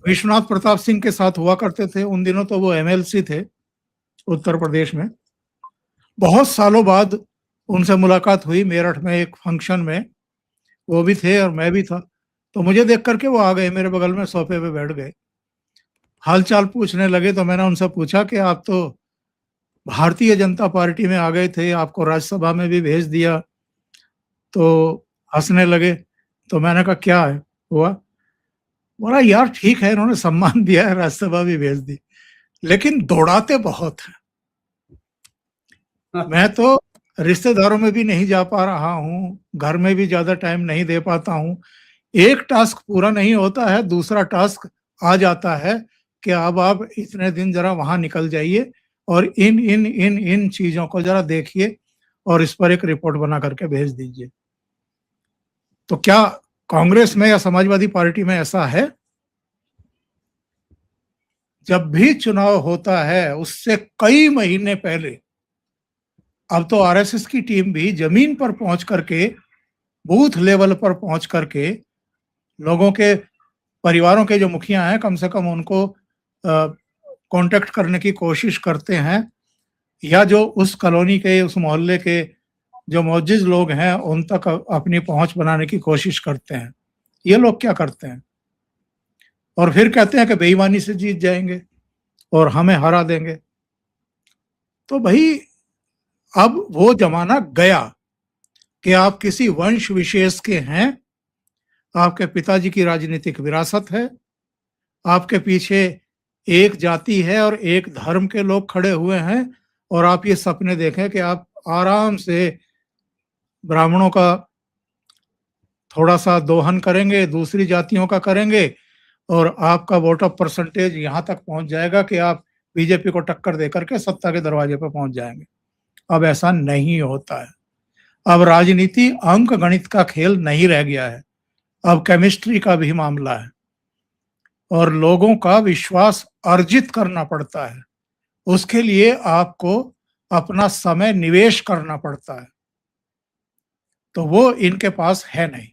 विश्वनाथ प्रताप सिंह के साथ हुआ करते थे। उन दिनों तो वो एमएलसी थे उत्तर प्रदेश में। बहुत सालों बाद उनसे मुलाकात हुई मेरठ में एक फंक्शन में, वो भी थे और मैं भी था। तो मुझे देख करके वो आ गए, मेरे बगल में सोफे पे बैठ गए, हालचाल पूछने लगे। तो मैंने उनसे पूछा कि आप तो भारतीय जनता पार्टी में आ गए थे, आपको राज्यसभा में भी भेज दिया। तो हंसने लगे। तो मैंने कहा क्या है हुआ? बोला यार ठीक है, इन्होंने सम्मान दिया है, राज्यसभा भी भेज दी, लेकिन दौड़ाते बहुत हैं। मैं तो रिश्तेदारों में भी नहीं जा पा रहा हूँ, घर में भी ज्यादा टाइम नहीं दे पाता हूँ। एक टास्क पूरा नहीं होता है, दूसरा टास्क आ जाता है कि अब आप इतने दिन जरा वहां निकल जाइए और इन इन इन इन चीजों को जरा देखिए और इस पर एक रिपोर्ट बना करके भेज दीजिए। तो क्या कांग्रेस में या समाजवादी पार्टी में ऐसा है? जब भी चुनाव होता है उससे कई महीने पहले अब तो आरएसएस की टीम भी जमीन पर पहुंच करके, बूथ लेवल पर पहुंच करके लोगों के परिवारों के जो मुखिया हैं कम से कम उनको कांटेक्ट करने की कोशिश करते हैं, या जो उस कॉलोनी के, उस मोहल्ले के जो मौजूद लोग हैं उन तक अपनी पहुंच बनाने की कोशिश करते हैं। ये लोग क्या करते हैं? और फिर कहते हैं कि बेईमानी से जीत जाएंगे और हमें हरा देंगे। तो भाई अब वो जमाना गया कि आप किसी वंश विशेष के हैं, आपके पिताजी की राजनीतिक विरासत है, आपके पीछे एक जाति है और एक धर्म के लोग खड़े हुए हैं, और आप ये सपने देखें कि आप आराम से ब्राह्मणों का थोड़ा सा दोहन करेंगे, दूसरी जातियों का करेंगे, और आपका वोट ऑफ परसेंटेज यहां तक पहुंच जाएगा कि आप बीजेपी को टक्कर देकर के सत्ता के दरवाजे पर पहुंच जाएंगे। अब ऐसा नहीं होता है। अब राजनीति अंक गणित का खेल नहीं रह गया है, अब केमिस्ट्री का भी मामला है और लोगों का विश्वास अर्जित करना पड़ता है। उसके लिए आपको अपना समय निवेश करना पड़ता है, तो वो इनके पास है नहीं।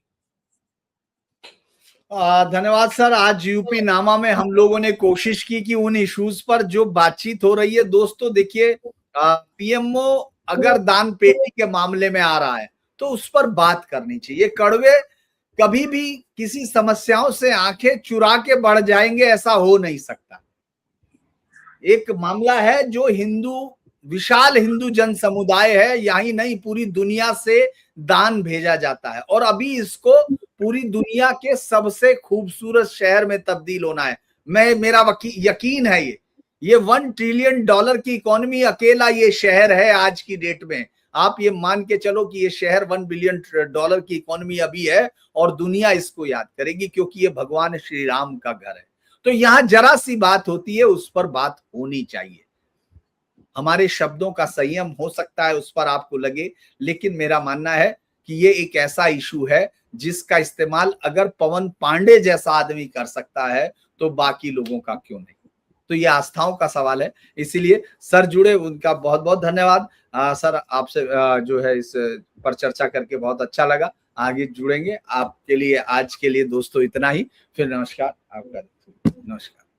धन्यवाद सर। आज यूपी नामा में हम लोगों ने कोशिश की कि उन इश्यूज पर जो बातचीत हो रही है, दोस्तों देखिए, पीएमओ अगर दान पेटी के मामले में आ रहा है तो उस पर बात करनी चाहिए। कड़वे कभी भी किसी समस्याओं से आंखें चुरा के बढ़ जाएंगे, ऐसा हो नहीं सकता। एक मामला है जो विशाल हिंदू जन समुदाय है, यही नहीं पूरी दुनिया से दान भेजा जाता है और अभी इसको पूरी दुनिया के सबसे खूबसूरत शहर में तब्दील होना है। मेरा यकीन है ये $1 ट्रिलियन की इकोनॉमी अकेला ये शहर है आज की डेट में। आप ये मान के चलो कि ये शहर $1 बिलियन की इकोनॉमी अभी है और दुनिया इसको याद करेगी, क्योंकि ये भगवान श्री राम का घर है। तो यहां जरा सी बात होती है, उस पर बात होनी चाहिए। हमारे शब्दों का संयम हो सकता है उस पर आपको लगे, लेकिन मेरा मानना है कि ये एक ऐसा इशू है जिसका इस्तेमाल अगर पवन पांडे जैसा आदमी कर सकता है तो बाकी लोगों का क्यों नहीं। तो ये आस्थाओं का सवाल है, इसीलिए सर जुड़े, उनका बहुत बहुत धन्यवाद। सर आपसे जो है इस पर चर्चा करके बहुत अच्छा लगा। आगे जुड़ेंगे। आपके लिए आज के लिए दोस्तों इतना ही। फिर नमस्कार आपका। नमस्कार।